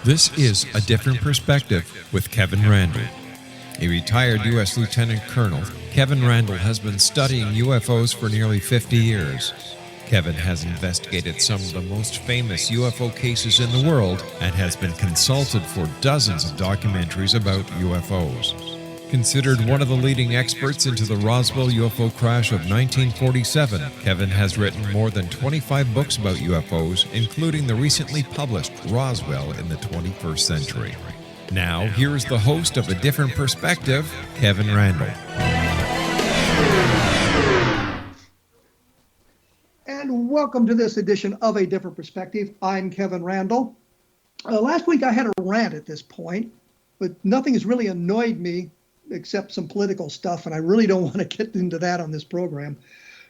This is A Different Perspective with Kevin Randle. A retired U.S. Lieutenant Colonel, Kevin Randle has been studying UFOs for nearly 50 years. Kevin has investigated some of the most famous UFO cases in the world and has been consulted for dozens of documentaries about UFOs. Considered one of the leading experts into the Roswell UFO crash of 1947, Kevin has written more than 25 books about UFOs, including the recently published Roswell in the 21st Century. Now, here is the host of A Different Perspective, Kevin Randle. And welcome to this edition of A Different Perspective. I'm Kevin Randle. Last week I had a rant at this point, but nothing has really annoyed me except some political stuff, and I really don't want to get into that on this program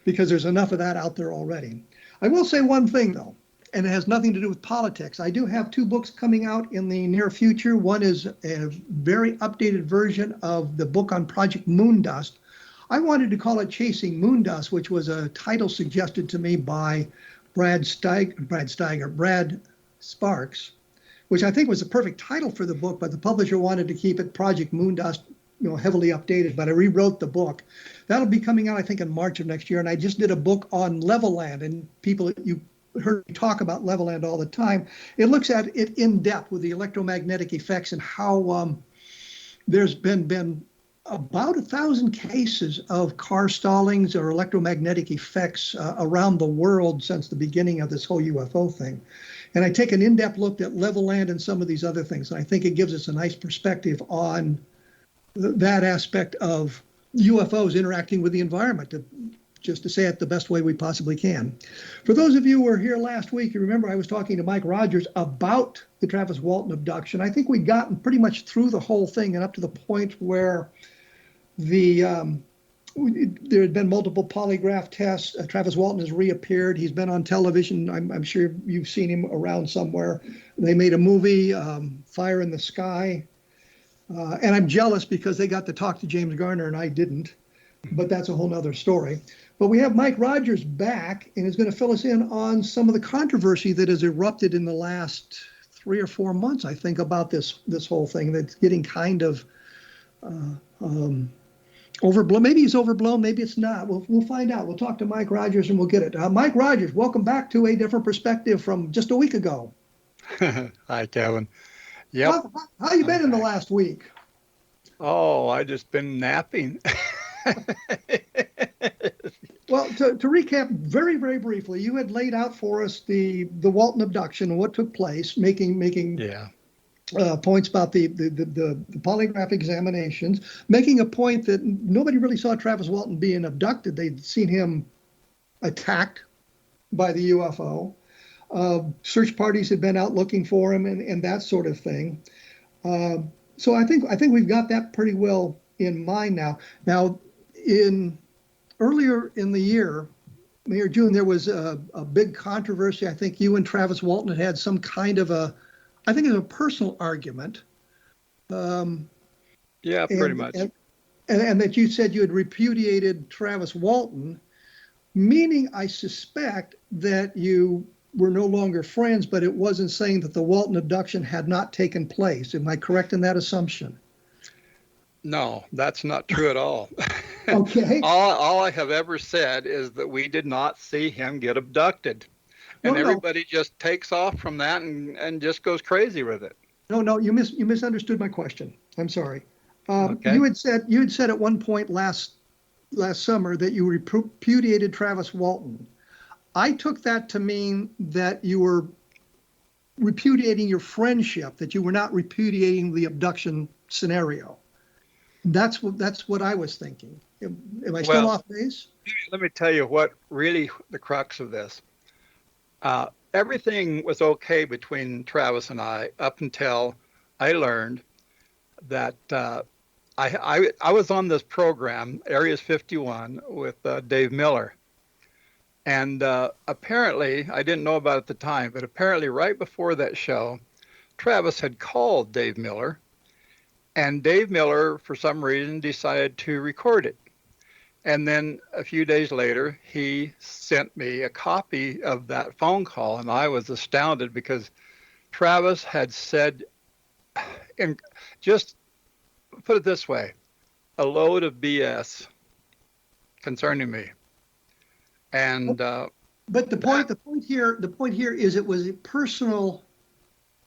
because there's enough of that out there already. I will say one thing, though, and it has nothing to do with politics. I do have two books coming out in the near future. One is a very updated version of the book on Project Moondust. I wanted to call it Chasing Moondust, which was a title suggested to me by Brad Sparks, which I think was the perfect title for the book, but the publisher wanted to keep it Project Moondust, heavily updated, but I rewrote the book. That'll be coming out, I think, in March of next year. And I just did a book on Level Land, and people, you heard me talk about Level Land all the time. It looks at it in depth with the electromagnetic effects and how there's been about 1,000 cases of car stallings or electromagnetic effects around the world since the beginning of this whole UFO thing. And I take an in-depth look at Level Land and some of these other things. And I think it gives us a nice perspective on that aspect of UFOs interacting with the environment, just to say it the best way we possibly can. For those of you who were here last week, you remember I was talking to Mike Rogers about the Travis Walton abduction. I think we'd gotten pretty much through the whole thing and up to the point where there had been multiple polygraph tests. Travis Walton has reappeared. He's been on television. I'm sure you've seen him around somewhere. They made a movie, Fire in the Sky. And I'm jealous because they got to talk to James Garner and I didn't, but that's a whole nother story. But we have Mike Rogers back and is going to fill us in on some of the controversy that has erupted in the last 3 or 4 months, I think, about this whole thing that's getting kind of overblown. Maybe he's overblown, maybe it's not. We'll find out. We'll talk to Mike Rogers and we'll get it. Mike Rogers, welcome back to A Different Perspective from just a week ago. Hi, Kevin. Yep. How you been in the last week? Oh, I just been napping. Well, to recap very, very briefly, you had laid out for us the Walton abduction and what took place, making points about the polygraph examinations, making a point that nobody really saw Travis Walton being abducted. They'd seen him attacked by the UFO. Search parties had been out looking for him and that sort of thing. So I think we've got that pretty well in mind now. Now, earlier in the year, May or June, there was a big controversy. I think you and Travis Walton had some kind of a personal argument. Yeah, pretty much. And that you said you had repudiated Travis Walton, meaning I suspect that you were no longer friends, but it wasn't saying that the Walton abduction had not taken place. Am I correct in that assumption? No, that's not true at all. Okay. all I have ever said is that we did not see him get abducted. And everybody just takes off from that and just goes crazy with it. No, you misunderstood my question. I'm sorry. Okay. You had said at one point last summer that you repudiated Travis Walton. I took that to mean that you were repudiating your friendship, that you were not repudiating the abduction scenario. That's what I was thinking. Am I still off base? Let me tell you what really the crux of this. Everything was okay between Travis and I up until I learned that I was on this program, Areas 51, with Dave Miller. And apparently, I didn't know about it at the time, but apparently right before that show, Travis had called Dave Miller, and Dave Miller, for some reason, decided to record it. And then a few days later, he sent me a copy of that phone call, and I was astounded because Travis had said, and just put it this way, a load of BS concerning me. And but the point here is it was personal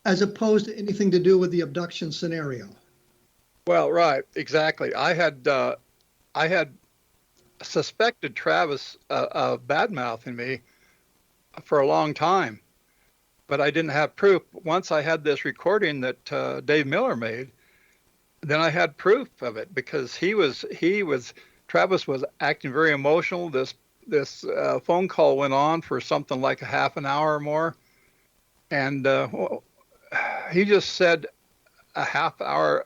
as opposed to anything to do with the abduction scenario. well, right, exactly. I had suspected Travis of bad mouthing me for a long time, but I didn't have proof. Once I had this recording that Dave Miller made, then I had proof of it because Travis was acting very emotional. This phone call went on for something like a half an hour or more, and he just said a half hour,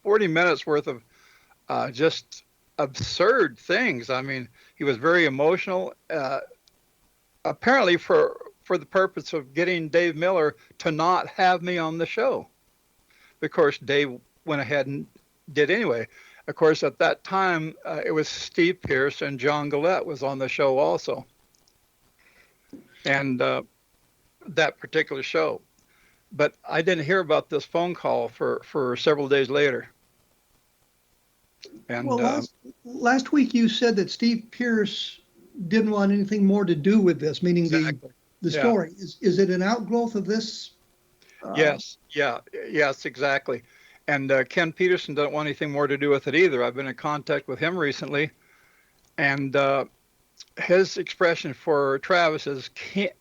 40 minutes worth of just absurd things. I mean, he was very emotional, apparently for the purpose of getting Dave Miller to not have me on the show. Of course, Dave went ahead and did anyway. Of course, at that time, it was Steve Pierce and John Gillette was on the show also. And that particular show. But I didn't hear about this phone call for several days later. And well, last week you said that Steve Pierce didn't want anything more to do with this, meaning exactly. the story. Is it an outgrowth of this? Yes, exactly. And Ken Peterson doesn't want anything more to do with it either. I've been in contact with him recently, and his expression for Travis is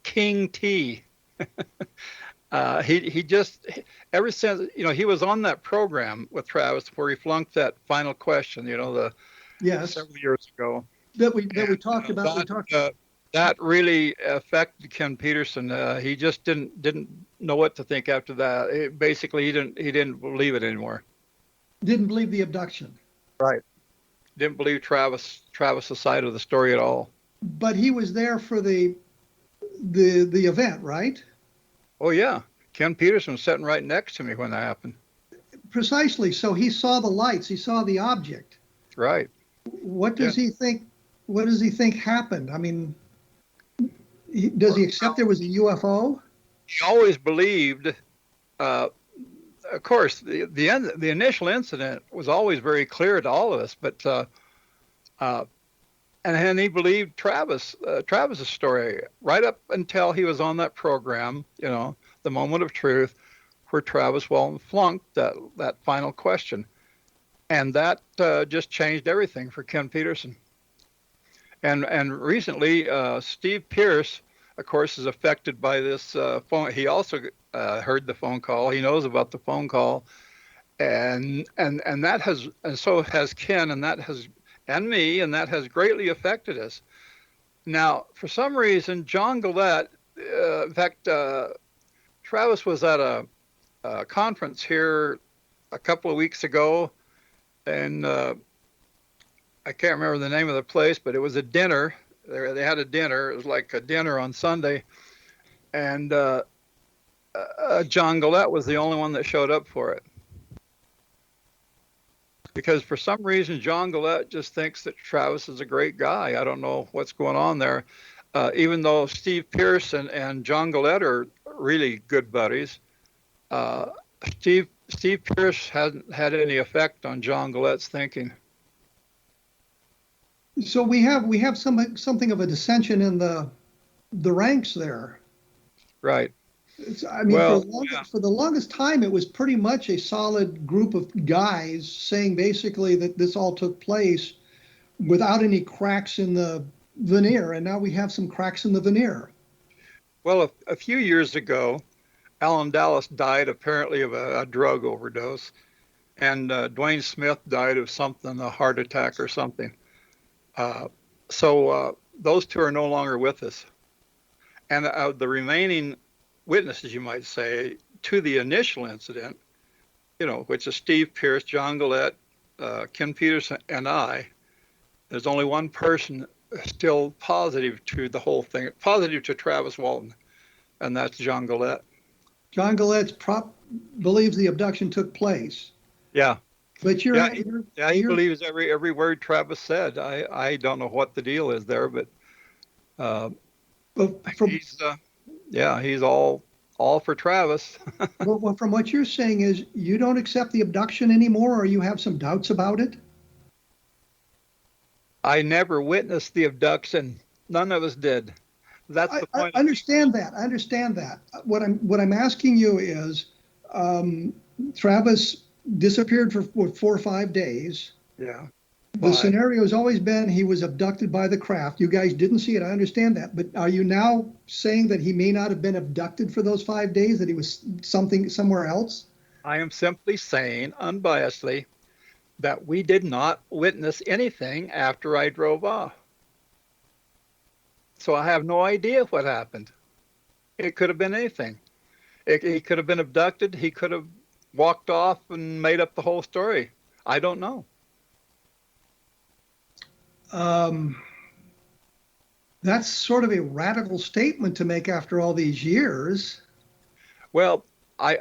King T. He just, ever since, he was on that program with Travis where he flunked that final question, several years ago. That we talked about. That really affected Ken Peterson. He just didn't know what to think after that. He didn't believe it anymore. Didn't believe the abduction. Right. Didn't believe Travis's side of the story at all. But he was there for the event, right? Oh yeah, Ken Peterson was sitting right next to me when that happened. Precisely. So he saw the lights. He saw the object. Right. What does he think? What does he think happened? I mean, does he accept there was a UFO? He always believed. Of course, the initial incident was always very clear to all of us, but and he believed Travis's story right up until he was on that program, the moment of truth, where Travis Walton flunked that final question, and that just changed everything for Ken Peterson. And recently, Steve Pierce, of course, is affected by this phone. He also heard the phone call. He knows about the phone call, and so has Ken, and me, and that has greatly affected us. Now, for some reason, John Gillette, in fact, Travis was at a conference here a couple of weeks ago, and I can't remember the name of the place, but it was a dinner. They had a dinner. It was like a dinner on Sunday, and John Gillette was the only one that showed up for it. Because for some reason, John Gillette just thinks that Travis is a great guy. I don't know what's going on there. Even though Steve Pierce and John Gillette are really good buddies, Steve Pierce hasn't had any effect on John Gillette's thinking. So we have something of a dissension in the ranks there. Right. For the longest time, it was pretty much a solid group of guys saying basically that this all took place without any cracks in the veneer, and now we have some cracks in the veneer. Well, a few years ago, Alan Dallas died apparently of a drug overdose, and Dwayne Smith died of something, a heart attack or something. So those two are no longer with us. And the remaining witnesses, you might say, to the initial incident, which is Steve Pierce, John Gillette, Ken Peterson, and I, there's only one person still positive to the whole thing, positive to Travis Walton, and that's John Gillette. John Gillette believes the abduction took place. Yeah. But he believes every word Travis said. I don't know what the deal is there, but he's all all for Travis. Well, from what you're saying is you don't accept the abduction anymore, or you have some doubts about it? I never witnessed the abduction. None of us did. That's the I point. understand that. I understand that. What I'm asking you is, Travis disappeared for what, 4 or 5 days. Yeah. The scenario has always been he was abducted by the craft. You guys didn't see it. I understand that. But are you now saying that he may not have been abducted for those 5 days, that he was somewhere else? I am simply saying, unbiasedly, that we did not witness anything after I drove off. So I have no idea what happened. It could have been anything. He could have been abducted. He could have walked off and made up the whole story. I don't know. That's sort of a radical statement to make after all these years. Well, I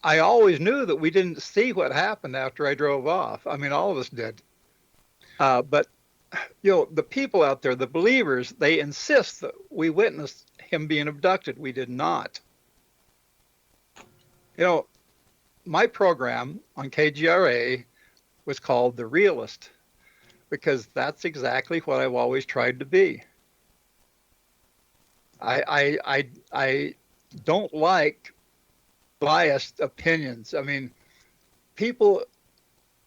always knew that we didn't see what happened after I drove off. I mean, all of us did. But the people out there, the believers, they insist that we witnessed him being abducted. We did not. My program on KGRA was called The Realist, because that's exactly what I've always tried to be. I don't like biased opinions. I mean, people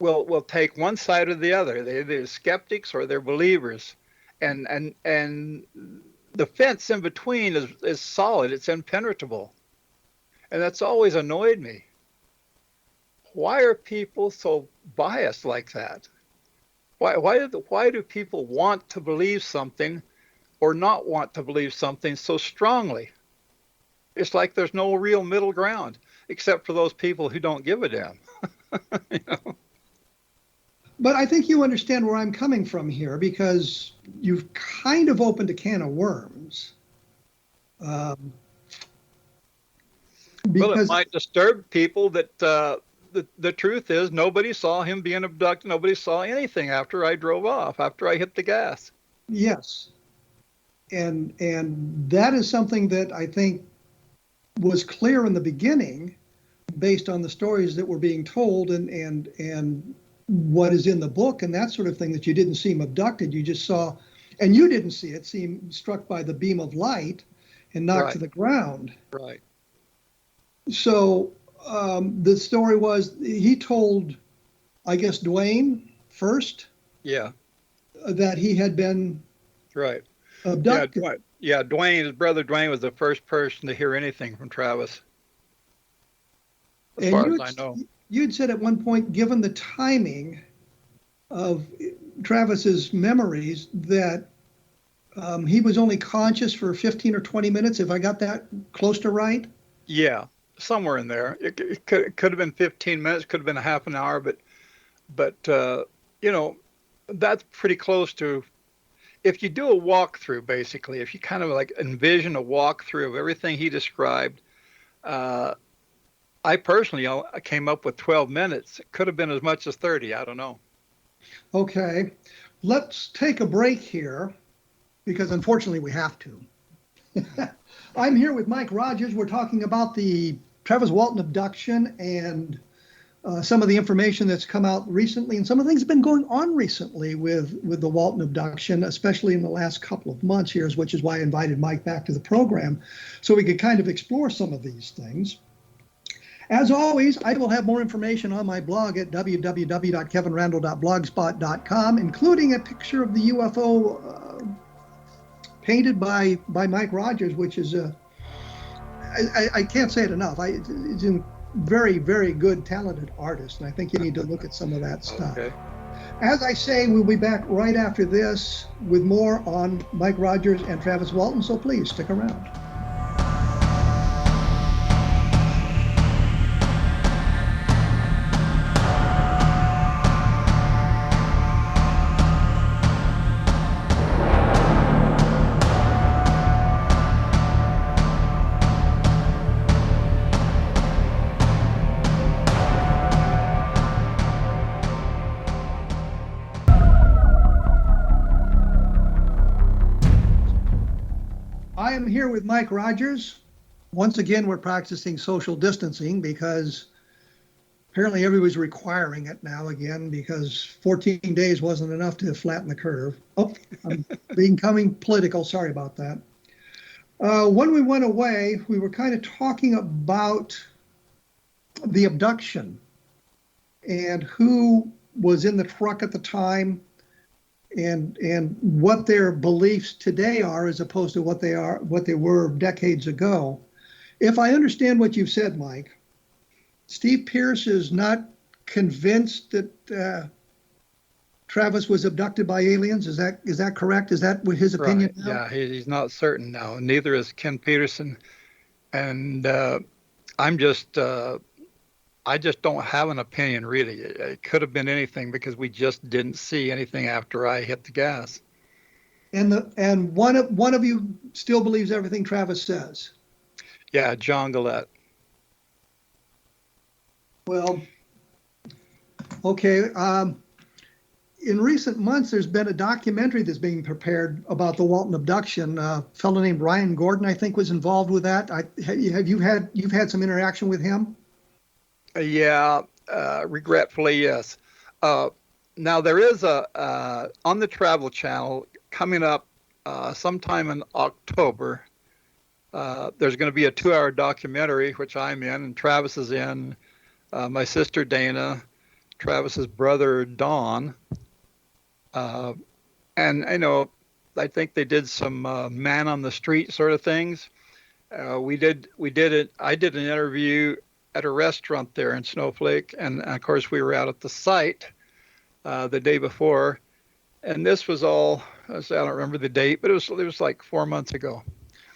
will take one side or the other. They're skeptics or they're believers, and the fence in between is solid. It's impenetrable, and that's always annoyed me. Why are people so biased like that? Why do people want to believe something or not want to believe something so strongly? It's like there's no real middle ground, except for those people who don't give a damn. But I think you understand where I'm coming from here, because you've kind of opened a can of worms. Well, it might disturb people that the truth is nobody saw him being abducted. Nobody saw anything after I drove off, after I hit the gas. Yes. And that is something that I think was clear in the beginning, based on the stories that were being told and what is in the book and that sort of thing, that you didn't see him abducted. You just saw, and you didn't see it, see him struck by the beam of light and knocked to the ground. Right. So the story was, he told, I guess, Dwayne first. Yeah. That he had been abducted. Yeah, Dwayne, his brother Dwayne, was the first person to hear anything from Travis, as far as I know. You'd said at one point, given the timing of Travis's memories, that he was only conscious for 15 or 20 minutes, if I got that close to right? Yeah, somewhere in there. It could have been 15 minutes, could have been a half an hour, but that's pretty close to, if you do a walkthrough, basically, if you kind of like envision a walkthrough of everything he described, I personally I came up with 12 minutes. It could have been as much as 30. I don't know. Okay. Let's take a break here, because unfortunately we have to. I'm here with Mike Rogers. We're talking about the Travis Walton abduction and some of the information that's come out recently, and some of the things that have been going on recently with the Walton abduction, especially in the last couple of months here, which is why I invited Mike back to the program, so we could kind of explore some of these things. As always, I will have more information on my blog at www.kevinrandle.blogspot.com, including a picture of the UFO painted by Mike Rogers, which is I can't say it enough. He's a very, very good, talented artist, and I think you need to look at some of that stuff. Okay. As I say, we'll be back right after this with more on Mike Rogers and Travis Walton, so please stick around. I am here with Mike Rogers. Once again, we're practicing social distancing because apparently everybody's requiring it now again because 14 days wasn't enough to flatten the curve. Oh, I'm becoming political. Sorry about that. When we went away, we were kind of talking about the abduction and who was in the truck at the time and what their beliefs today are as opposed to what they were decades ago. If I understand what you've said, Mike, Steve Pierce is not convinced that Travis was abducted by aliens. Is that correct? Is that his opinion Right. now? Yeah, he's not certain now. Neither is Ken Peterson, and I just don't have an opinion really. It could have been anything because we just didn't see anything after I hit the gas. And one of you still believes everything Travis says. Yeah, John Gillette. Well, okay. In recent months, there's been a documentary that's being prepared about the Walton abduction. A fellow named Ryan Gordon, I think, was involved with that. You've had some interaction with him? Yeah, regretfully, yes. Now there is a on the Travel Channel coming up sometime in October. There's going to be a 2-hour documentary, which I'm in, and Travis is in. My sister Dana, Travis's brother Don, and I think they did some man on the street sort of things. We did it. I did an interview at a restaurant there in Snowflake, and of course we were out at the site the day before, and this was all. I don't remember the date, but it was like 4 months ago.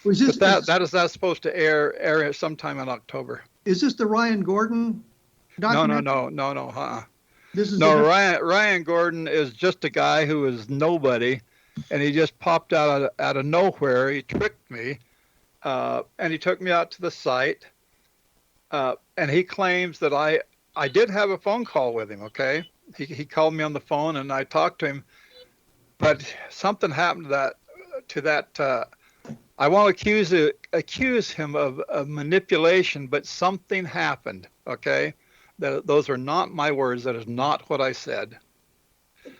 But that's supposed to air sometime in October. Is this the Ryan Gordon documentary? No. This is Ryan Gordon is just a guy who is nobody, and he just popped out of nowhere. He tricked me, and he took me out to the site, and he claims that I did have a phone call with him. Okay, he called me on the phone, and I talked to him, but something happened to that. I won't accuse him of manipulation, but something happened. Okay. Those are not my words. That is not what I said.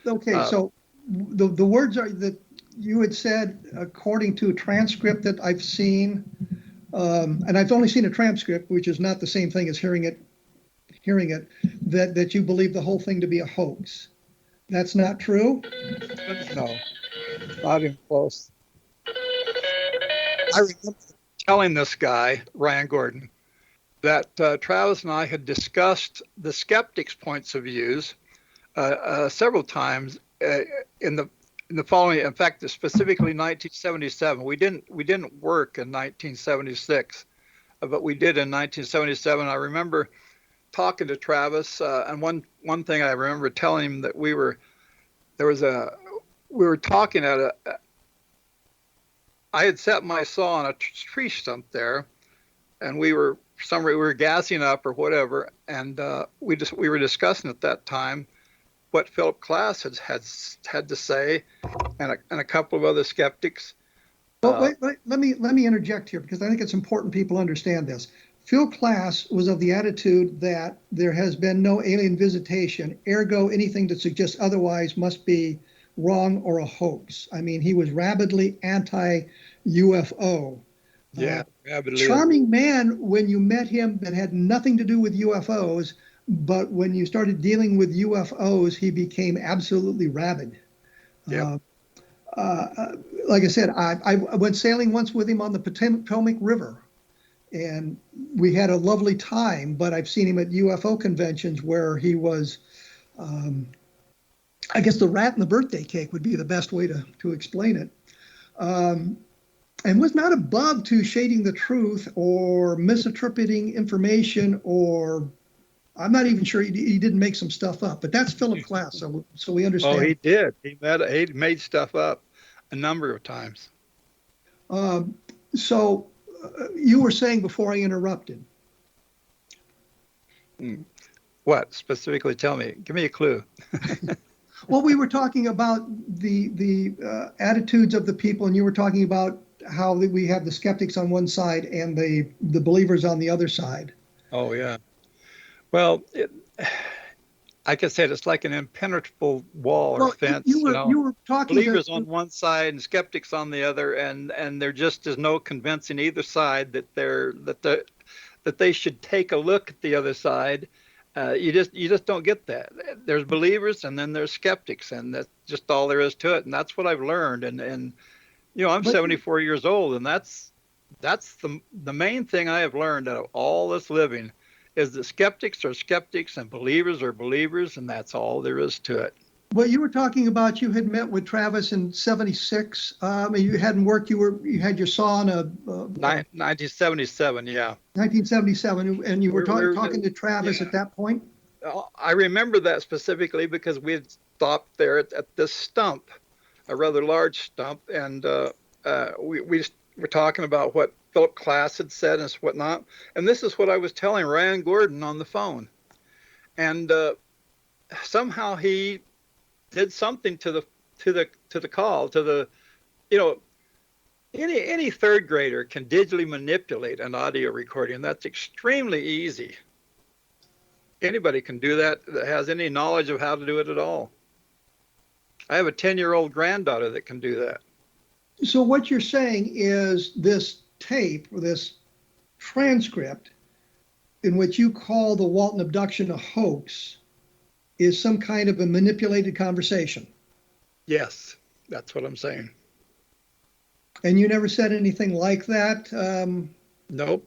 Okay, so the words are that you had said, according to a transcript that I've seen, and I've only seen a transcript, which is not the same thing as hearing it, that you believe the whole thing to be a hoax. That's not true? No, not even close. I remember telling this guy, Ryan Gordon, that Travis and I had discussed the skeptics' points of views several times in the following. In fact, specifically 1977. We didn't work in 1976, but we did in 1977. I remember talking to Travis, and one thing I remember telling him that we were talking at I had set my saw on a tree stump there, and we were gassing up or whatever, and we were discussing at that time what Philip Klass had to say, and a couple of other skeptics. Well, wait, let me interject here because I think it's important people understand this. Phil Klass was of the attitude that there has been no alien visitation, ergo anything that suggests otherwise must be wrong or a hoax. I mean, he was rabidly anti-UFO. Yeah, charming man when you met him that had nothing to do with UFOs, but when you started dealing with UFOs, he became absolutely rabid. Yeah. Like I said, I went sailing once with him on the Potomac River, and we had a lovely time, but I've seen him at UFO conventions where he was, I guess the rat in the birthday cake would be the best way to explain it. And was not above to shading the truth or misinterpreting information, or I'm not even sure he didn't make some stuff up, but that's Philip Klass, so we understand. Oh, he did. He made stuff up a number of times. So you were saying before I interrupted. What specifically? Tell me. Give me a clue. Well, we were talking about the attitudes of the people, and you were talking about how we have the skeptics on one side and the believers on the other side. Oh yeah. Well, like I said, it's like an impenetrable wall or Well, fence. you were talking Believers on one side and skeptics on the other, and there just is no convincing either side that they should take a look at the other side. You just don't get that. There's believers and then there's skeptics, and that's just all there is to it. And that's what I've learned. And I'm 74 years old, and that's the main thing I have learned out of all this living is that skeptics are skeptics and believers are believers, and that's all there is to it. Well, you were talking about you had met with Travis in '76. You hadn't worked. You had your saw in 1977, yeah. 1977, and you were talking to Travis at that point. I remember that specifically because we had stopped there at this stump, a rather large stump, and we were talking about what Philip Klass had said and whatnot. And this is what I was telling Ryan Gordon on the phone, and somehow he did something to the call, any third grader can digitally manipulate an audio recording. That's extremely easy. Anybody can do that has any knowledge of how to do it at all. I have a 10-year-old granddaughter that can do that. So what you're saying is this tape or this transcript in which you call the Walton abduction a hoax is some kind of a manipulated conversation. Yes, that's what I'm saying. And you never said anything like that? Nope.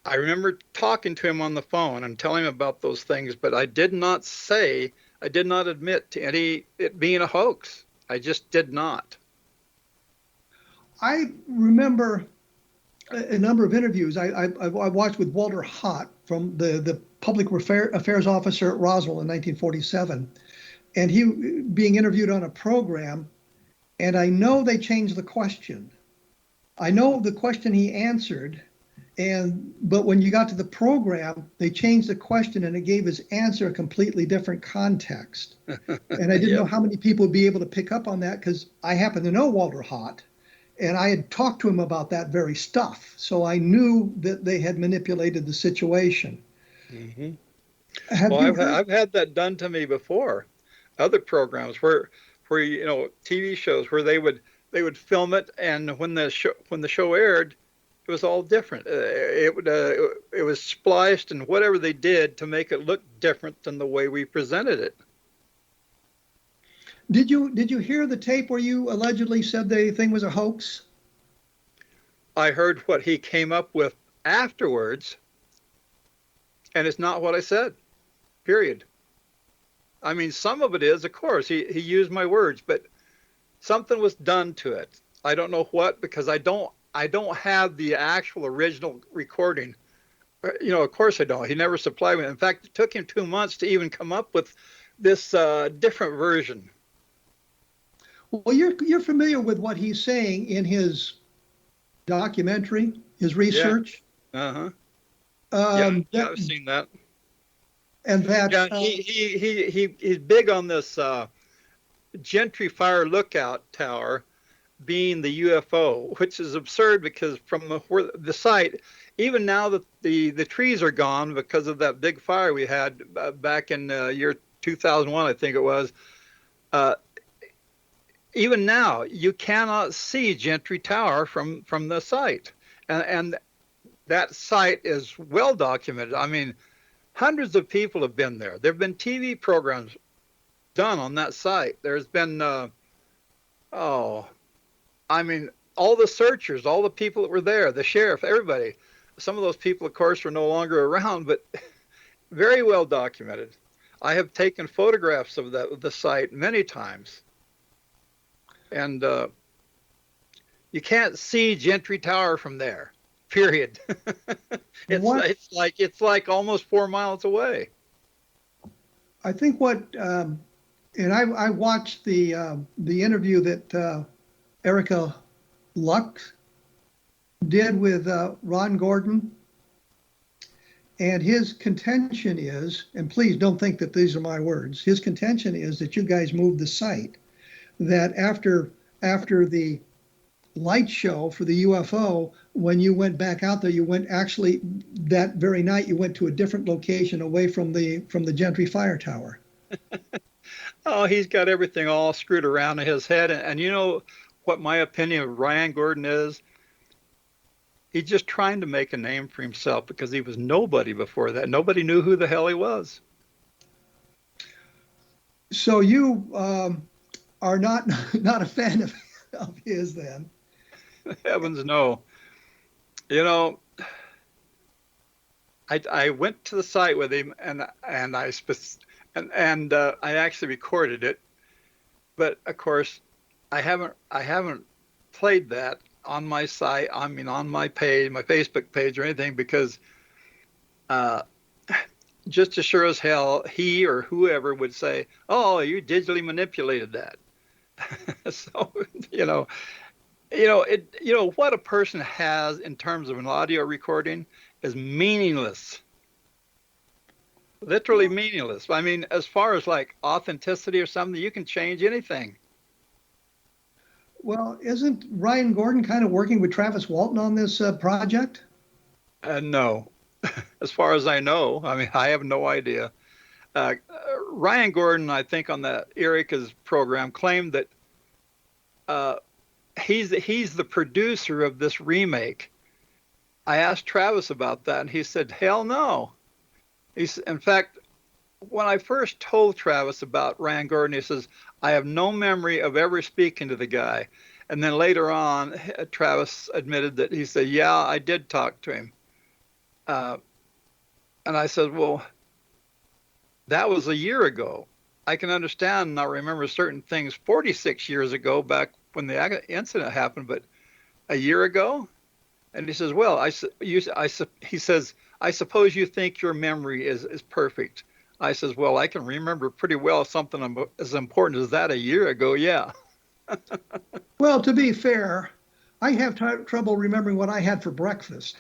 I remember talking to him on the phone and telling him about those things, but I did not admit to it being a hoax. I just did not. I remember a number of interviews I watched with Walter Hott from the public affairs officer at Roswell in 1947, and he being interviewed on a program, and I know they changed the question. I know the question he answered, but when you got to the program, they changed the question and it gave his answer a completely different context. And I didn't know how many people would be able to pick up on that because I happen to know Walter Hott. And I had talked to him about that very stuff. So I knew that they had manipulated the situation. Mm-hmm. I've had that done to me before. Other programs where TV shows where they would film it, and when the show aired, it was all different. It was spliced and whatever they did to make it look different than the way we presented it. Did you hear the tape where you allegedly said the thing was a hoax? I heard what he came up with afterwards, and it's not what I said, period. I mean, some of it is, of course, he used my words, but something was done to it. I don't know what, because I don't have the actual original recording. Of course I don't. He never supplied me. In fact, it took him 2 months to even come up with this different version. Well, you're familiar with what he's saying in his documentary, his research. Yeah. I've seen that. And that he's big on this Gentry Fire Lookout Tower being the UFO, which is absurd because from the site, even now that the trees are gone because of that big fire we had back in year 2001, I think it was. Even now, you cannot see Gentry Tower from the site. And that site is well documented. I mean, hundreds of people have been there. There have been TV programs done on that site. There's been, all the searchers, all the people that were there, the sheriff, everybody. Some of those people, of course, are no longer around, but very well documented. I have taken photographs of the site many times. And you can't see Gentry Tower from there, period. It's like almost 4 miles away. I think and I watched the interview that Erica Lux did with Ron Gordon, and his contention is, and please don't think that these are my words, his contention is that you guys moved the site, that after the light show for the UFO, when you went back out there, you went actually that very night, you went to a different location away from the Gentry Fire Tower. Oh, he's got everything all screwed around in his head. And you know what my opinion of Ryan Gordon is? He's just trying to make a name for himself because he was nobody before that. Nobody knew who the hell he was. So you are not a fan of his then? Heavens no. You know, I went to the site with him and I actually recorded it, but of course I haven't played that on my site. I mean, on my page, my Facebook page or anything, because just as sure as hell, he or whoever would say, "Oh, you digitally manipulated that." So what a person has in terms of an audio recording is meaningless. Literally meaningless. I mean, as far as like authenticity or something, you can change anything. Well, isn't Ryan Gordon kind of working with Travis Walton on this project? No, as far as I know. I mean, I have no idea. Ryan Gordon, I think, on the Erica's program, claimed that he's the producer of this remake. I asked Travis about that, and he said, "Hell no." In fact, when I first told Travis about Ryan Gordon, he says, "I have no memory of ever speaking to the guy." And then later on, Travis admitted that he said, "Yeah, I did talk to him." And I said, "Well, that was a year ago. I can understand and not remember certain things 46 years ago, back when the incident happened, but a year ago?" And he says, "Well, he says, I suppose you think your memory is perfect." I says, "Well, I can remember pretty well something as important as that a year ago, yeah." Well, to be fair, I have trouble remembering what I had for breakfast.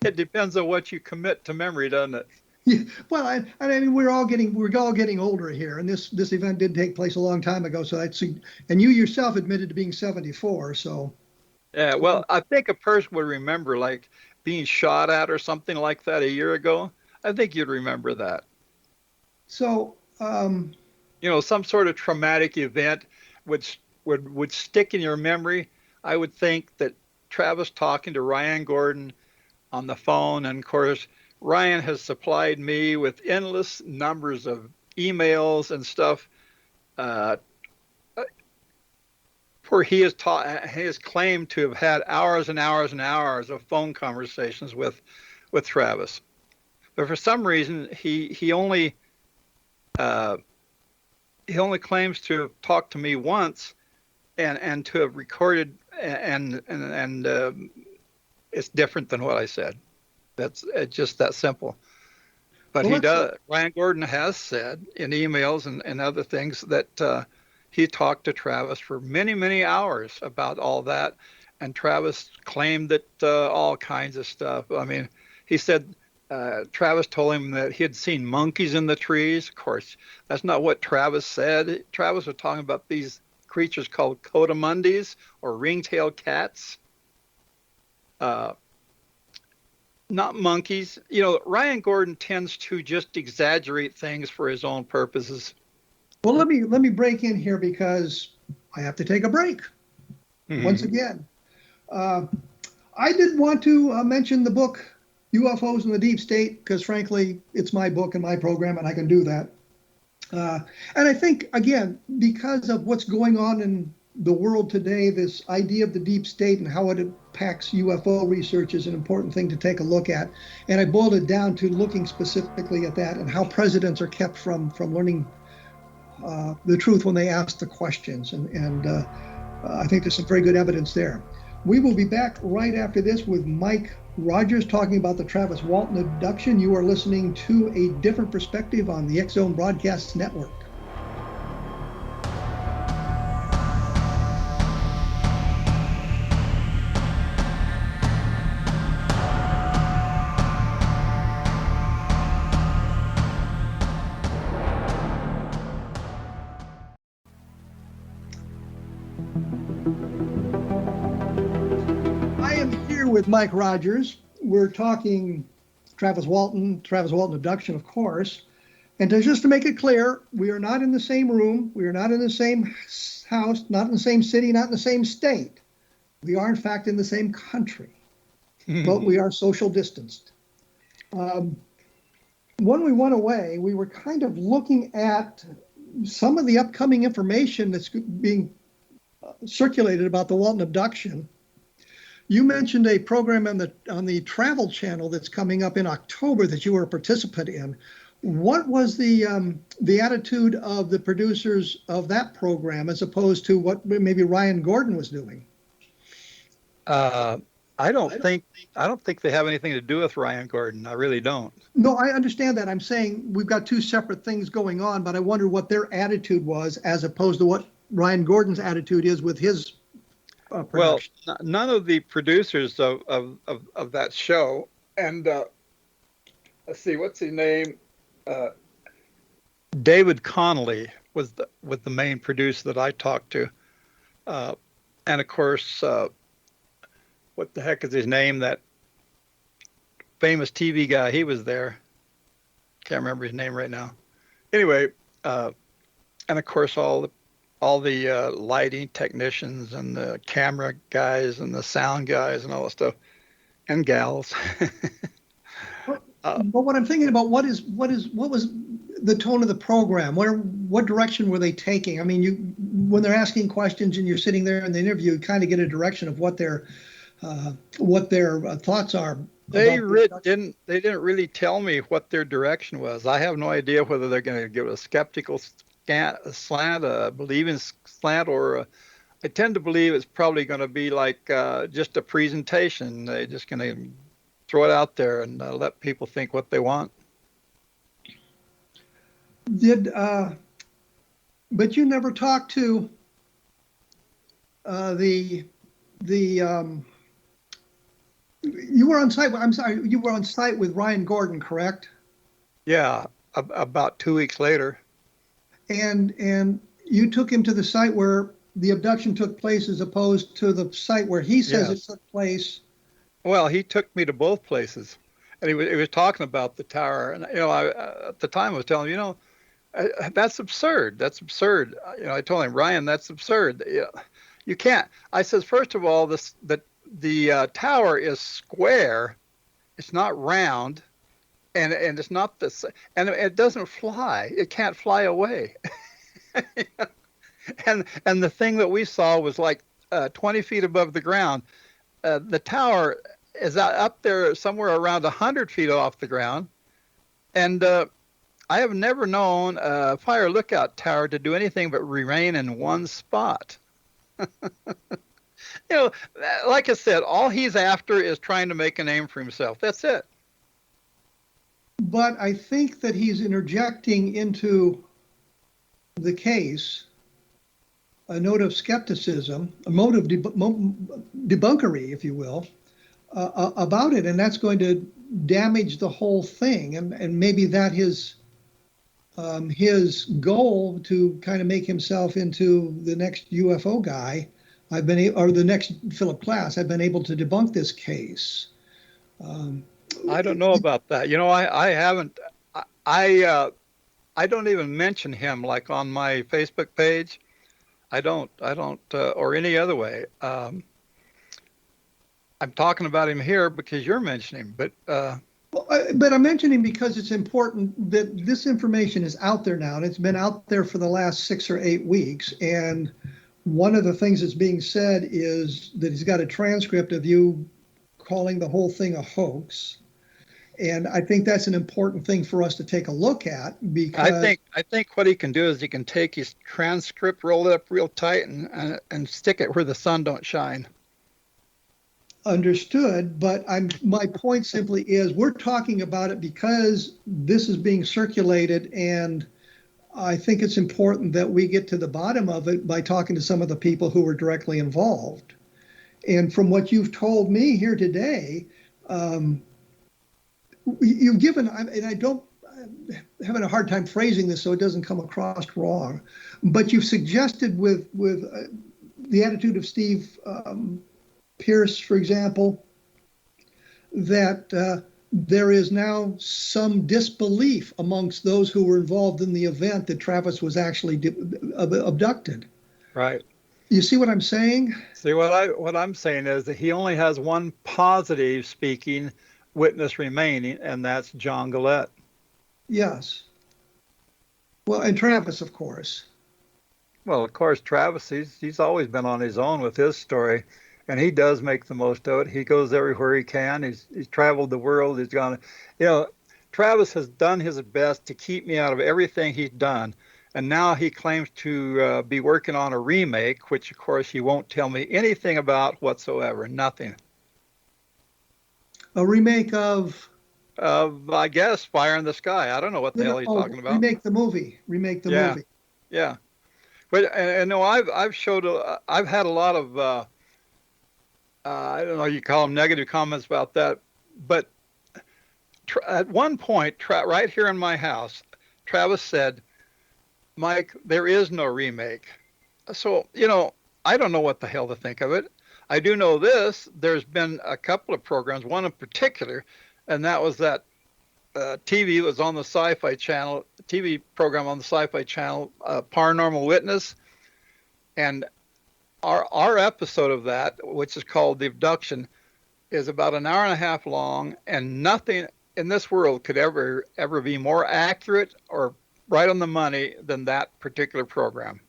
It depends on what you commit to memory, doesn't it? Yeah, well, I mean, we're all getting older here, and this event did take place a long time ago. So and you yourself admitted to being 74. So Yeah, well, I think a person would remember like being shot at or something like that a year ago. I think you'd remember that. So Some sort of traumatic event would stick in your memory. I would think that Travis talking to Ryan Gordon on the phone, and of course, Ryan has supplied me with endless numbers of emails and stuff, where he has claimed to have had hours and hours and hours of phone conversations with Travis. But for some reason, he only claims to have talked to me once, and to have recorded, and it's different than what I said. It's just that simple. But Ryan Gordon has said in emails and other things that he talked to Travis for many, many hours about all that. And Travis claimed that all kinds of stuff. I mean, he said Travis told him that he had seen monkeys in the trees. Of course, that's not what Travis said. Travis was talking about these creatures called coatimundis, or ring-tailed cats. Not monkeys. Ryan Gordon tends to just exaggerate things for his own purposes. Well, let me break in here because I have to take a break once again. I did want to mention the book UFOs in the Deep State because, frankly, it's my book and my program, and I can do that. And I think, again, because of what's going on in the world today, this idea of the deep state and how it impacts UFO research is an important thing to take a look at. And I boiled it down to looking specifically at that and how presidents are kept from learning the truth when they ask the questions. And I think there's some very good evidence there. We will be back right after this with Mike Rogers talking about the Travis Walton abduction. You are listening to A Different Perspective on the X Zone Broadcast Network. with Mike Rogers. We're talking Travis Walton Abduction, of course. And just to make it clear, we are not in the same room. We are not in the same house, not in the same city, not in the same state. We are, in fact, in the same country, but we are social distanced. When we went away, we were kind of looking at some of the upcoming information that's being circulated about the Walton abduction. You mentioned a program on the Travel Channel that's coming up in October that you were a participant in. What was the attitude of the producers of that program as opposed to what maybe Ryan Gordon was doing? I don't think they have anything to do with Ryan Gordon. I really don't. No, I understand that. I'm saying we've got two separate things going on, but I wonder what their attitude was as opposed to what Ryan Gordon's attitude is with his production. Well, none of the producers of that show, and let's see, what's his name? David Connolly was the main producer that I talked to, and of course, what the heck is his name? That famous TV guy. He was there. Can't remember his name right now. Anyway, and of course all the lighting technicians and the camera guys and the sound guys and all that stuff, and gals. But what I'm thinking about, what was the tone of the program? What direction were they taking? I mean, when they're asking questions and you're sitting there in the interview, you kind of get a direction of what their thoughts are. They didn't really tell me what their direction was. I have no idea whether they're going to give a skeptical slant, a believing slant, or I tend to believe it's probably going to be like just a presentation. They're just going to throw it out there and let people think what they want. But you never talked to you were on site. I'm sorry, you were on site with Ryan Gordon, correct? Yeah, about 2 weeks later. And you took him to the site where the abduction took place, as opposed to the site where he says it took place. Well, he took me to both places, and he was talking about the tower. And I at the time I was telling him, that's absurd. That's absurd. I told him, Ryan, that's absurd. You can't. I says, first of all, the tower is square, it's not round, and it's not and it doesn't fly. It can't fly away. and the thing that we saw was like 20 feet above the ground. The tower is up there somewhere around 100 feet off the ground, and I have never known a fire lookout tower to do anything but remain in one spot. Like I said, all he's after is trying to make a name for himself. That's it. But I think that he's interjecting into the case a note of skepticism, a mode of debunkery, if you will, about it, and that's going to damage the whole thing. And maybe that his goal to kind of make himself into the next UFO guy. Or the next Philip Klass. I've been able to debunk this case. I don't know about that. I haven't. I don't even mention him like on my Facebook page. I don't, or any other way. I'm talking about him here because you're mentioning him, but. But I'm mentioning because it's important that this information is out there now, and it's been out there for the last 6 or 8 weeks. And one of the things that's being said is that he's got a transcript of you calling the whole thing a hoax. And I think that's an important thing for us to take a look at, because I think what he can do is he can take his transcript, roll it up real tight, and stick it where the sun don't shine. Understood, but my point simply is we're talking about it because this is being circulated, and I think it's important that we get to the bottom of it by talking to some of the people who were directly involved. And from what you've told me here today, you've given, and I'm having a hard time phrasing this so it doesn't come across wrong, but you've suggested with the attitude of Steve Pierce, for example, that there is now some disbelief amongst those who were involved in the event that Travis was actually abducted. Right. You see what I'm saying? See, what I'm saying is that he only has one positive speaking witness remaining, and that's John Gillette. Yes. Well, and Travis, of course. Well, of course, Travis, he's always been on his own with his story, and he does make the most of it. He goes everywhere he can. He's traveled the world. He's gone, Travis has done his best to keep me out of everything he's done. And now he claims to be working on a remake, which, of course, he won't tell me anything about whatsoever. Nothing. A remake of? I guess, Fire in the Sky. I don't know what the hell he's talking about. Remake the movie. Movie. Yeah. But and no, I've had a lot of I don't know, you call them negative comments about that. But at one point, right here in my house, Travis said, "Mike, there is no remake." So, I don't know what the hell to think of it. I do know this. There's been a couple of programs, one in particular, and that was that TV was on the Sci-Fi Channel, TV program on the Sci-Fi Channel, Paranormal Witness. And our episode of that, which is called The Abduction, is about an hour and a half long, and nothing in this world could ever be more accurate or right on the money than that particular program.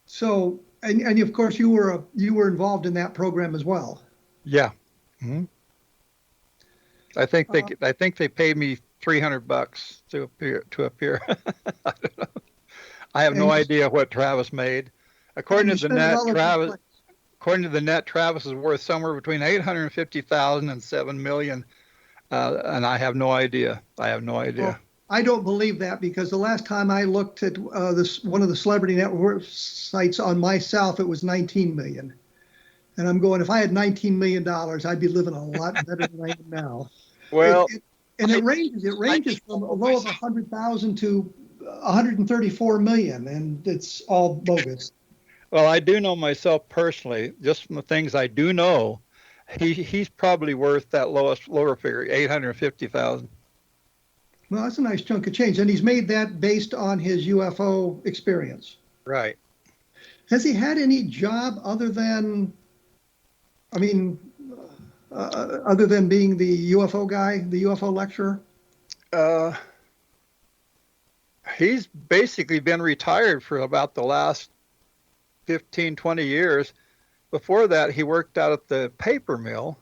So, and of course you were involved in that program as well. Yeah. Mm-hmm. I think they paid me $300 to appear. I don't know. I have no idea what Travis made. According to the net, Travis is worth somewhere between $850,000 and $7 million, and I have no idea. Well, I don't believe that, because the last time I looked at one of the celebrity network sites on myself, it was 19 million. And I'm going, if I had $19 million, I'd be living a lot better than I am now. Well, it ranges from a low of 100,000 to 134 million, and it's all bogus. Well, I do know myself personally, just from the things I do know, he's probably worth that lower figure, 850,000. Well, that's a nice chunk of change, and he's made that based on his UFO experience. Right. Has he had any job other than being the UFO guy, the UFO lecturer? He's basically been retired for about the last 15, 20 years. Before that, he worked out at the paper mill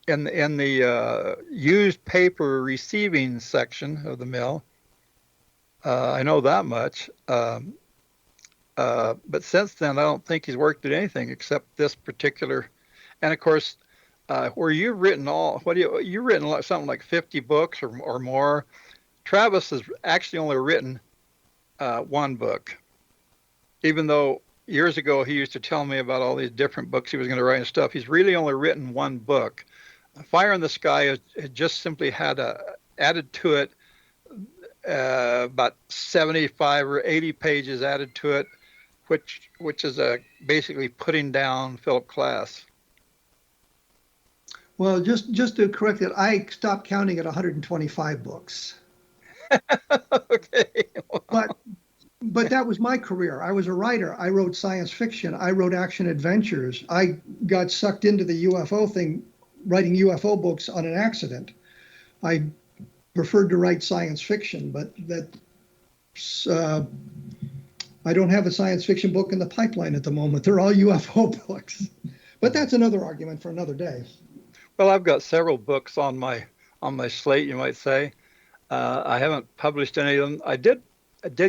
in the used paper receiving section of the mill. I know that much. But since then, I don't think he's worked at anything except this particular. And of course, where you've written you've written something like 50 books or more. Travis has actually only written one book, even though years ago he used to tell me about all these different books he was going to write and stuff. He's really only written one book. Fire in the Sky had just simply had added to it about 75 or 80 pages added to it, which is basically putting down Philip Klass. Well, just to correct it, I stopped counting at 125 books. Okay. Wow. But that was my career. I was a writer. I wrote science fiction. I wrote action adventures. I got sucked into the UFO thing, writing UFO books on an accident. I preferred to write science fiction, but I don't have a science fiction book in the pipeline at the moment. They're all UFO books. But that's another argument for another day. Well, I've got several books on my slate, you might say. I haven't published any of them. I did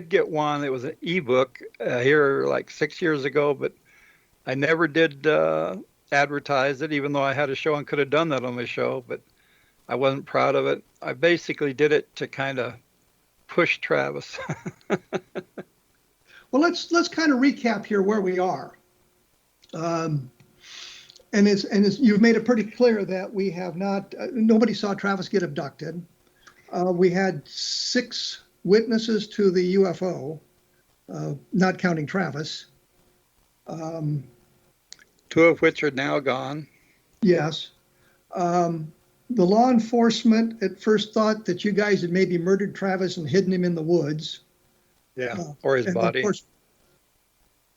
get one. It was an ebook here like 6 years ago, but I never did advertise it, even though I had a show and could have done that on my show, but I wasn't proud of it. I basically did it to kind of push Travis. Well, let's kind of recap here where we are. And you've made it pretty clear that we have not, nobody saw Travis get abducted. We had 6 witnesses to the UFO, not counting Travis. two of which are now gone. Yes. The law enforcement at first thought that you guys had maybe murdered Travis and hidden him in the woods. Yeah, or his and body. Of course,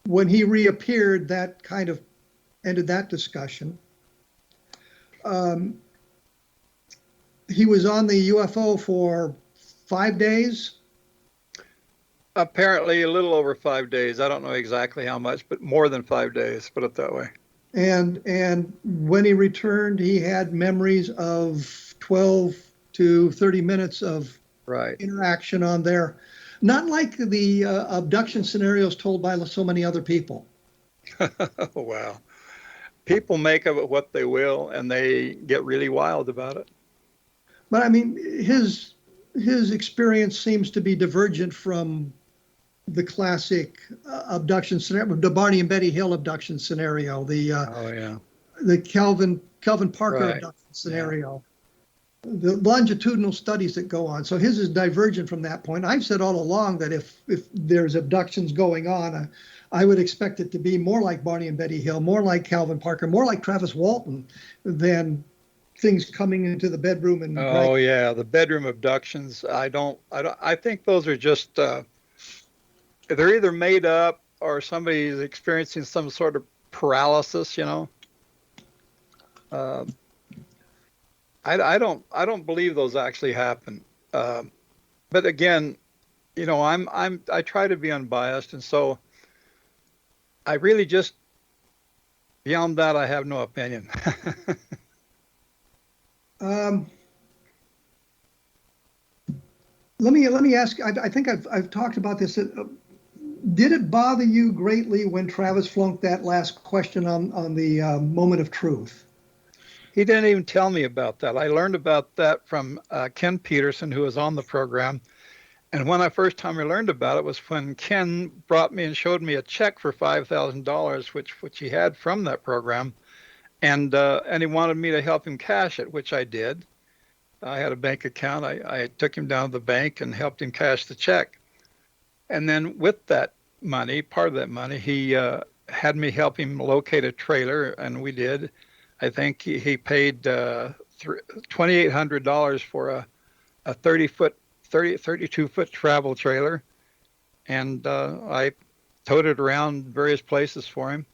when he reappeared, that kind of ended that discussion. He was on the UFO for 5 days. Apparently a little over 5 days. I don't know exactly how much, but more than 5 days, put it that way. And when he returned, he had memories of 12 to 30 minutes of interaction on there. Not like the abduction scenarios told by so many other people. Wow. People make of it what they will, and they get really wild about it. But I mean, his experience seems to be divergent from the classic abduction scenario, the Barney and Betty Hill abduction scenario, the Calvin Parker abduction scenario, the longitudinal studies that go on. So his is divergent from that point. I've said all along that if there's abductions going on, I would expect it to be more like Barney and Betty Hill, more like Calvin Parker, more like Travis Walton than things coming into the bedroom and the bedroom abductions. I think those are just they're either made up or somebody's experiencing some sort of paralysis, you know. I don't believe those actually happen. But again, you know, I try to be unbiased, and so I really just, beyond that, I have no opinion. Let me ask. I think I've talked about this. Did it bother you greatly when Travis flunked that last question on the moment of truth? He didn't even tell me about that. I learned about that from Ken Peterson, who was on the program. And when I first time I learned about it was when Ken brought me and showed me a check for $5,000, which he had from that program, and he wanted me to help him cash it, which I did. I had a bank account. I took him down to the bank and helped him cash the check. And then with that money, part of that money, he had me help him locate a trailer, and we did. I think he paid $2,800 for a 32-foot travel trailer, and I towed it around various places for him.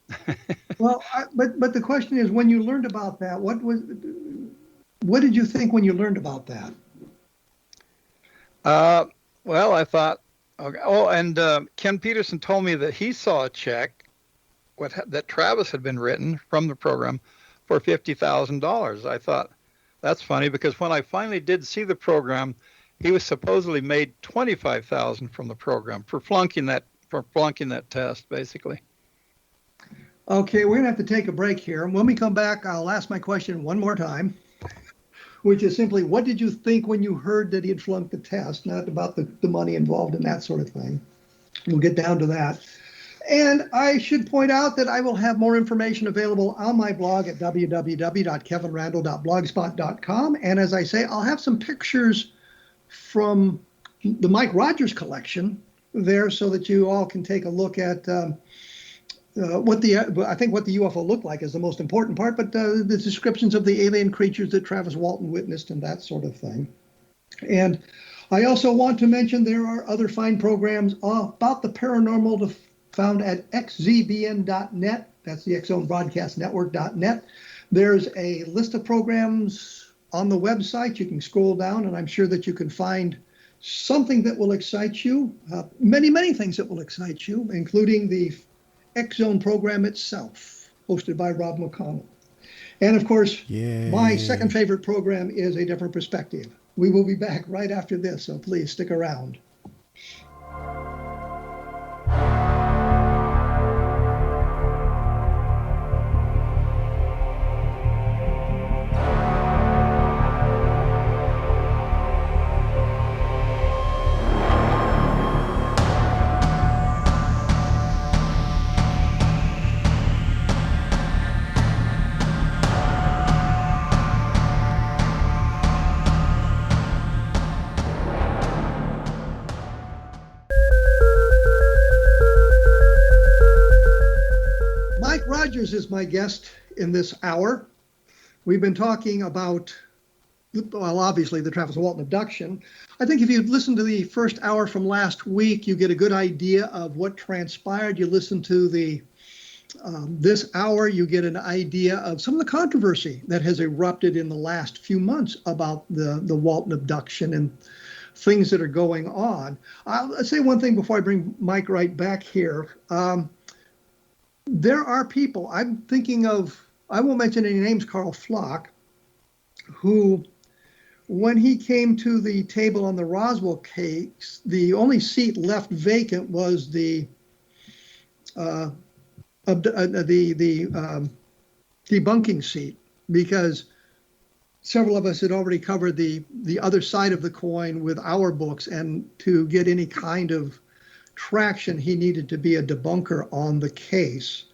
Well, but the question is, when you learned about that, what did you think when you learned about that? Well, I thought, okay. Oh, and Ken Peterson told me that he saw a check that Travis had been written from the program for $50,000. I thought, that's funny, because when I finally did see the program, he was supposedly made $25,000 from the program for flunking that test, basically. Okay, we're gonna have to take a break here. And when we come back, I'll ask my question one more time, which is simply, what did you think when you heard that he had flunked the test? Not about the money involved in that sort of thing. We'll get down to that. And I should point out that I will have more information available on my blog at www.kevinrandle.blogspot.com. And as I say, I'll have some pictures from the Mike Rogers collection there so that you all can take a look at what the UFO looked like is the most important part, but the descriptions of the alien creatures that Travis Walton witnessed and that sort of thing. And I also want to mention there are other fine programs about the paranormal found at XZBN.net. That's the X Zone Broadcast Network.net. There's a list of programs on the website. You can scroll down, and I'm sure that you can find something that will excite you. Many, many things that will excite you, including the X Zone program itself, hosted by Rob McConnell. And of course, my second favorite program is A Different Perspective. We will be back right after this, so please stick around. Rogers is my guest in this hour. We've been talking about, well, obviously the Travis Walton abduction. I think if you listen to the first hour from last week, you get a good idea of what transpired. You listen to the this hour, you get an idea of some of the controversy that has erupted in the last few months about the Walton abduction and things that are going on. I'll say one thing before I bring Mike right back here. There are people, I'm thinking of, I won't mention any names, Carl Flock, who, when he came to the table on the Roswell case, the only seat left vacant was the debunking seat, because several of us had already covered the other side of the coin with our books, and to get any kind of traction, he needed to be a debunker on the case,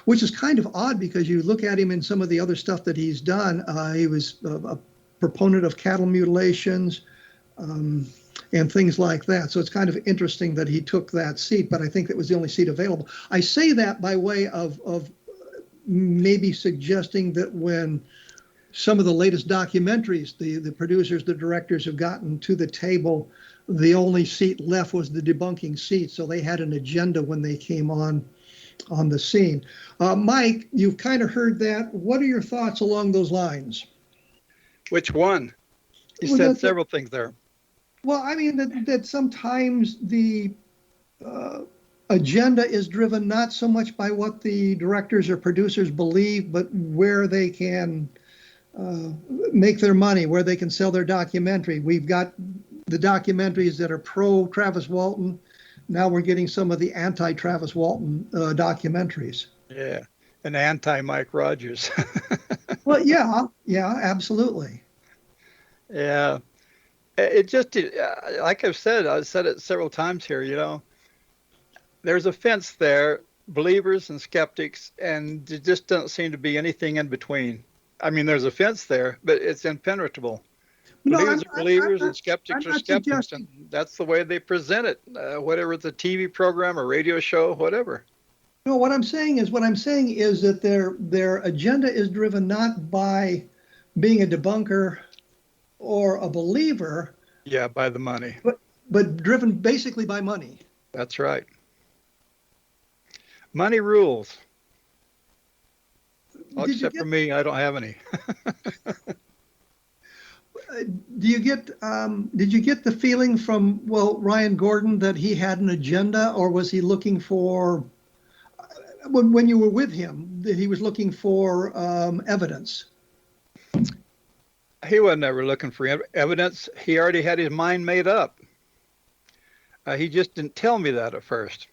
which is kind of odd because you look at him in some of the other stuff that he's done. He was a proponent of cattle mutilations and things like that. So it's kind of interesting that he took that seat, but I think that was the only seat available. I say that by way of maybe suggesting that when some of the latest documentaries, the producers, the directors have gotten to the table, the only seat left was the debunking seat. So they had an agenda when they came on the scene. Mike, you've kind of heard that. What are your thoughts along those lines? Which one? You said several things there. Well, I mean, that sometimes the agenda is driven not so much by what the directors or producers believe, but where they can make their money, where they can sell their documentary. We've got the documentaries that are pro Travis Walton. Now we're getting some of the anti-Travis Walton documentaries. Yeah, and anti-Mike Rogers. Well, yeah, absolutely. Yeah, it just, like I've said it several times here, you know, there's a fence there, believers and skeptics, and there just doesn't seem to be anything in between. I mean, there's a fence there, but it's impenetrable. Believers are believers and skeptics are skeptics, and that's the way they present it, whatever it's a TV program or radio show, whatever. No, what I'm saying is that their agenda is driven not by being a debunker or a believer. Yeah, by the money. But driven basically by money. That's right. Money rules. Well, except for me, I don't have any. Did you get the feeling from, Ryan Gordon, that he had an agenda, or was he looking for, when you were with him, that he was looking for evidence? He wasn't ever looking for evidence. He already had his mind made up. He just didn't tell me that at first.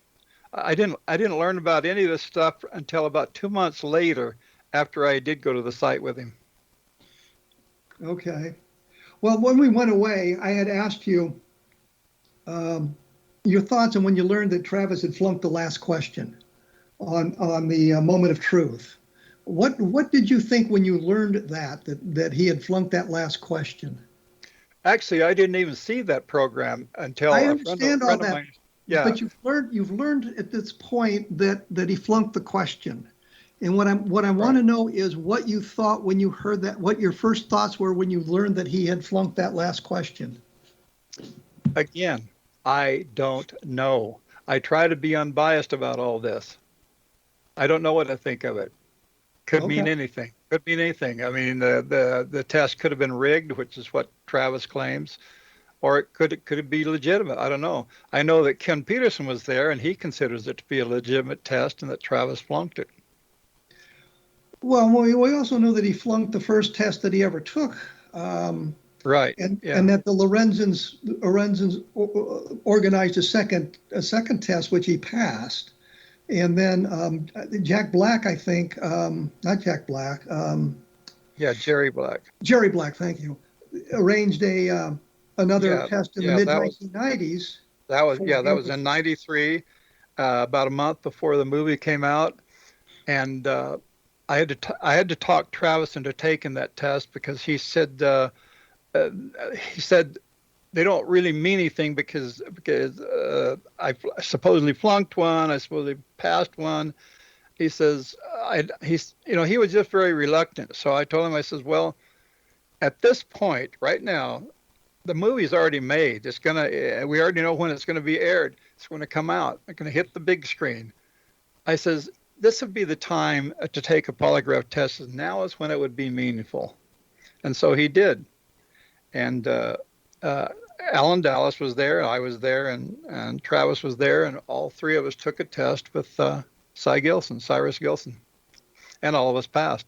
I didn't learn about any of this stuff until about 2 months later, after I did go to the site with him. Okay. Well, when we went away, I had asked you your thoughts on when you learned that Travis had flunked the last question on the moment of truth. What did you think when you learned that he had flunked that last question? Actually, I didn't even see that program until I understand all that. Yeah. But you've learned at this point that he flunked the question. And what I want to know is what you thought when you heard that, what your first thoughts were when you learned that he had flunked that last question. Again, I don't know. I try to be unbiased about all this. I don't know what to think of it. Could mean anything. Could mean anything. I mean, the test could have been rigged, which is what Travis claims, or it could be legitimate. I don't know. I know that Ken Peterson was there, and he considers it to be a legitimate test, and that Travis flunked it. Well, we also know that he flunked the first test that he ever took. Right. And that the Lorenzens organized a second test, which he passed. And then Jack Black, I think, not Jack Black. Jerry Black. Jerry Black, thank you. Arranged another test in the mid-1990s. That was in '93, about a month before the movie came out, and I had to talk Travis into taking that test because he said they don't really mean anything because I supposedly flunked one, I supposedly passed one. He says he was just very reluctant. So I told him, I says, well, at this point, right now, the movie's already made. We already know when it's going to be aired. It's going to come out. It's going to hit the big screen. I says, this would be the time to take a polygraph test. Now is when it would be meaningful. And so he did. And Alan Dallas was there, I was there, and Travis was there, and all three of us took a test with Cyrus Gilson, and all of us passed.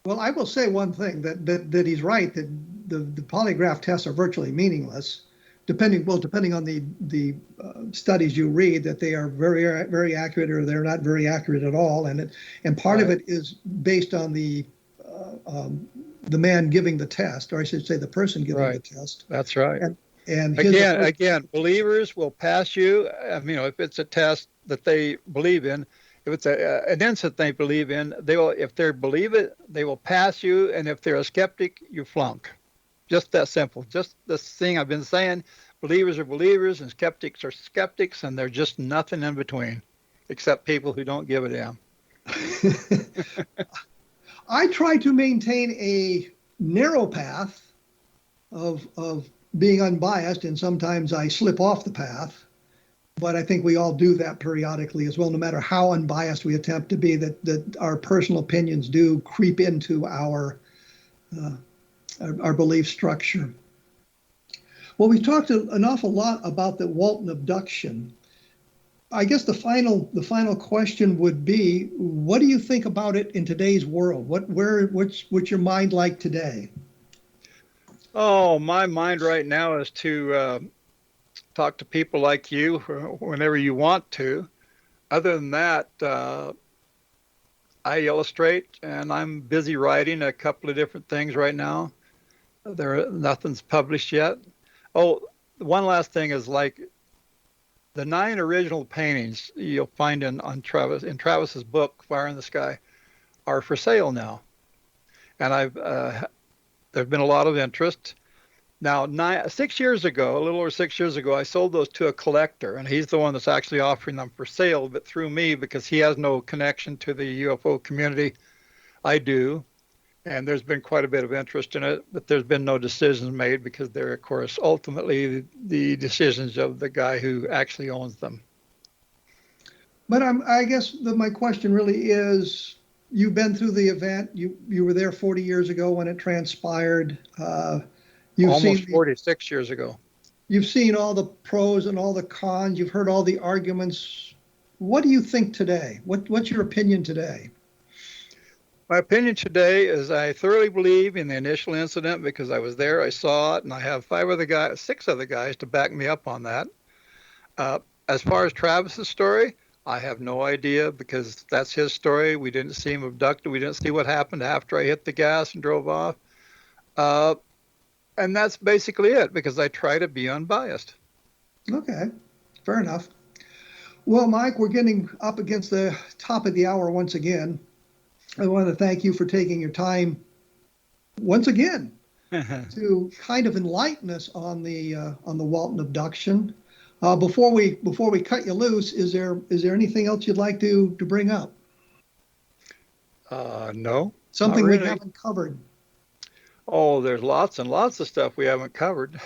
Well, I will say one thing, that he's right, that the polygraph tests are virtually meaningless, depending on the studies you read, that they are very, very accurate, or they're not very accurate at all, and part of it is based on the man giving the test, or I should say the person giving the test. That's right. And again, believers will pass you. I mean, if it's a test that they believe in, if it's an incident they believe in, they will. If they believe it, they will pass you. And if they're a skeptic, you flunk. Just that simple. Just this thing I've been saying. Believers are believers, and skeptics are skeptics, and they're just nothing in between, except people who don't give a damn. I try to maintain a narrow path of being unbiased, and sometimes I slip off the path, but I think we all do that periodically as well, no matter how unbiased we attempt to be, that our personal opinions do creep into our belief structure. Well, we've talked an awful lot about the Walton abduction. I guess the final question would be, what do you think about it in today's world? What's your mind like today? Oh, my mind right now is to talk to people like you whenever you want to. Other than that, I illustrate, and I'm busy writing a couple of different things right now. Nothing's published yet. Oh, one last thing is, like, the 9 original paintings you'll find in Travis's book, Fire in the Sky, are for sale now, and there's been a lot of interest. Now, 6 years ago, a little over 6 years ago, I sold those to a collector, and he's the one that's actually offering them for sale, but through me, because he has no connection to the UFO community. I do, and there's been quite a bit of interest in it, but there's been no decisions made, because they're, of course, ultimately the decisions of the guy who actually owns them. But I guess my question really is, you've been through the event. You were there 40 years ago when it transpired. Almost 46 years ago. You've seen all the pros and all the cons. You've heard all the arguments. What do you think today? What's your opinion today? My opinion today is I thoroughly believe in the initial incident, because I was there, I saw it, and I have 6 other guys to back me up on that. As far as Travis's story, I have no idea, because that's his story. We didn't see him abducted. We didn't see what happened after I hit the gas and drove off. And that's basically it, because I try to be unbiased. Okay, fair enough. Well, Mike, we're getting up against the top of the hour once again. I want to thank you for taking your time once again to kind of enlighten us on the Walton abduction. Before we cut you loose, is there anything else you'd like to bring up? No. Something we haven't covered. Oh, there's lots and lots of stuff we haven't covered.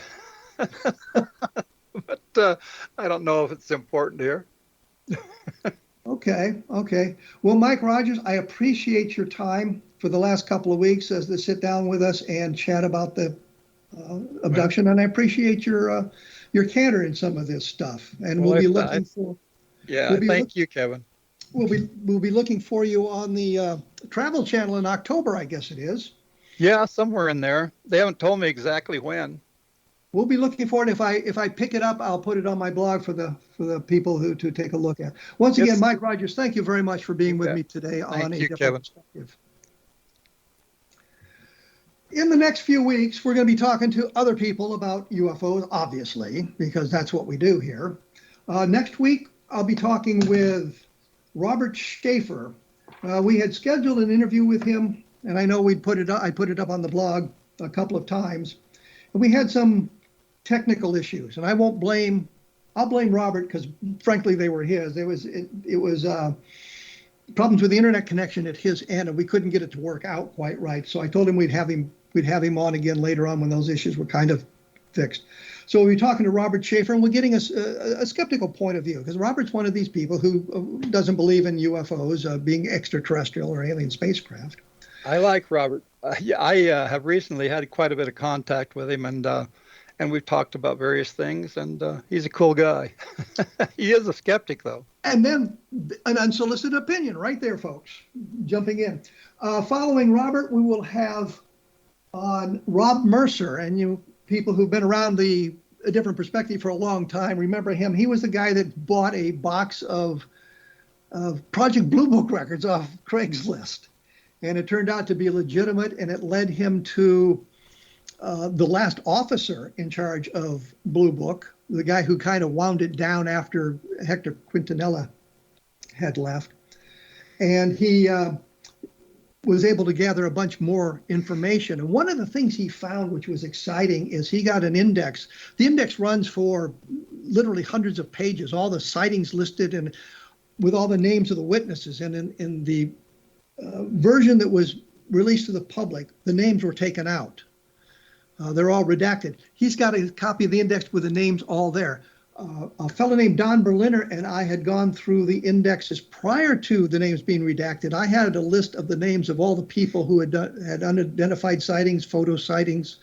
But I don't know if it's important here. Okay. Well, Mike Rogers, I appreciate your time for the last couple of weeks as to sit down with us and chat about the abduction, and I appreciate your candor in some of this stuff. And we'll be looking for. Yeah, thank you, Kevin. We'll be looking for you on the Travel Channel in October, I guess it is. Yeah, somewhere in there. They haven't told me exactly when. We'll be looking for it. If I pick it up, I'll put it on my blog for the people to take a look at. Once again, Mike Rogers, thank you very much for being with me today on A Different Perspective. In the next few weeks, we're going to be talking to other people about UFOs, obviously, because that's what we do here. Next week, I'll be talking with Robert Schaefer. We had scheduled an interview with him, and I know I put it up on the blog a couple of times. And we had some technical issues, and I'll blame Robert, because frankly they were his. It was problems with the internet connection at his end, and we couldn't get it to work out quite right. So I told him we'd have him on again later on when those issues were kind of fixed. So we'll be talking to Robert Schaefer, and we're getting a skeptical point of view, because Robert's one of these people who doesn't believe in UFOs being extraterrestrial or alien spacecraft. I like Robert. I have recently had quite a bit of contact with him, and we've talked about various things, and he's a cool guy. He is a skeptic, though. And then an unsolicited opinion right there, folks, jumping in. Following Robert, we will have on Rob Mercer, and you people who've been around a different perspective for a long time remember him. He was the guy that bought a box of Project Blue Book records off Craigslist. And it turned out to be legitimate, and it led him to the last officer in charge of Blue Book, the guy who kind of wound it down after Hector Quintanilla had left. And he was able to gather a bunch more information. And one of the things he found, which was exciting, is he got an index. The index runs for literally hundreds of pages, all the sightings listed and with all the names of the witnesses. And in the version that was released to the public, the names were taken out. They're all redacted. He's got a copy of the index with the names all there. A fellow named Don Berliner and I had gone through the indexes prior to the names being redacted. I had a list of the names of all the people who had unidentified sightings, photo sightings,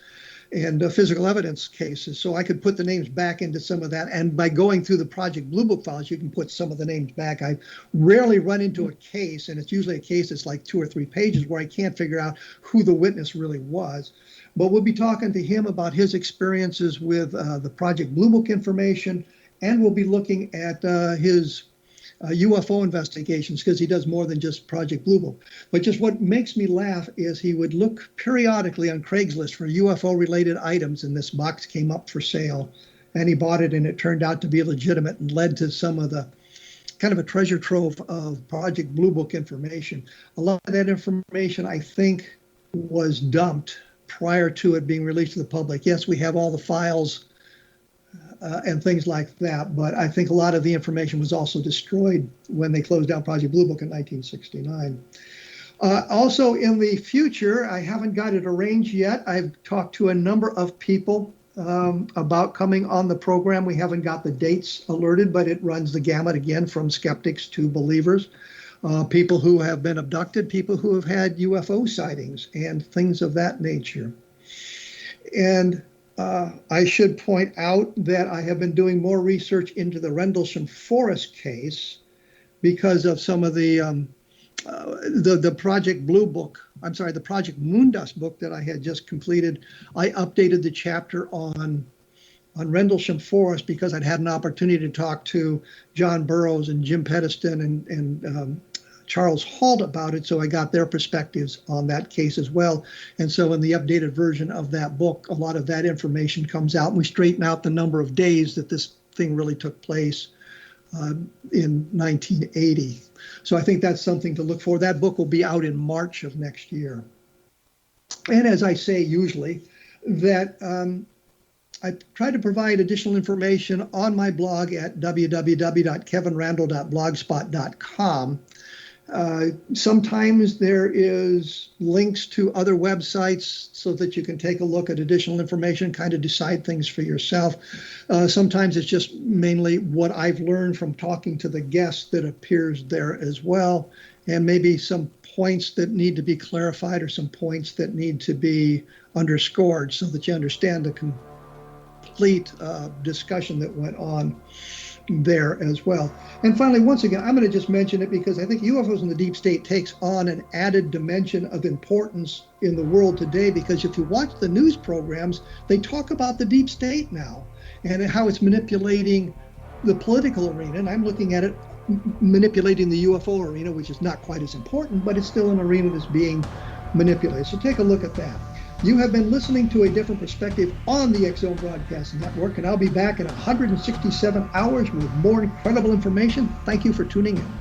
and physical evidence cases. So I could put the names back into some of that. And by going through the Project Blue Book files, you can put some of the names back. I rarely run into a case, and it's usually a case that's like 2 or 3 pages, where I can't figure out who the witness really was. But we'll be talking to him about his experiences with the Project Blue Book information, and we'll be looking at his UFO investigations, because he does more than just Project Blue Book. But just what makes me laugh is he would look periodically on Craigslist for UFO-related items, and this box came up for sale, and he bought it, and it turned out to be legitimate and led to some of the kind of a treasure trove of Project Blue Book information. A lot of that information, I think, was dumped prior to it being released to the public. Yes, we have all the files and things like that, but I think a lot of the information was also destroyed when they closed down Project Blue Book in 1969. Also in the future, I haven't got it arranged yet. I've talked to a number of people about coming on the program. We haven't got the dates alerted, but it runs the gamut again from skeptics to believers. People who have been abducted, people who have had UFO sightings, and things of that nature. And I should point out that I have been doing more research into the Rendlesham Forest case because of some of the Project Blue Book, I'm sorry, the Project Moondust book that I had just completed. I updated the chapter on Rendlesham Forest because I'd had an opportunity to talk to John Burroughs and Jim Pedeston and Charles Halt about it, so I got their perspectives on that case as well. And so in the updated version of that book, a lot of that information comes out, and we straighten out the number of days that this thing really took place in 1980. So I think that's something to look for. That book will be out in March of next year. And as I say usually, that I try to provide additional information on my blog at www.kevinrandle.blogspot.com. Sometimes there is links to other websites so that you can take a look at additional information, kind of decide things for yourself. Sometimes it's just mainly what I've learned from talking to the guests that appears there as well, and maybe some points that need to be clarified or some points that need to be underscored so that you understand the complete discussion that went on there as well. And finally, once again, I'm going to just mention it because I think UFOs in the deep state takes on an added dimension of importance in the world today, because if you watch the news programs, they talk about the deep state now and how it's manipulating the political arena. And I'm looking at it manipulating the UFO arena, which is not quite as important, but it's still an arena that's being manipulated. So take a look at that. You have been listening to A Different Perspective on the X Zone Broadcast Network, and I'll be back in 167 hours with more incredible information. Thank you for tuning in.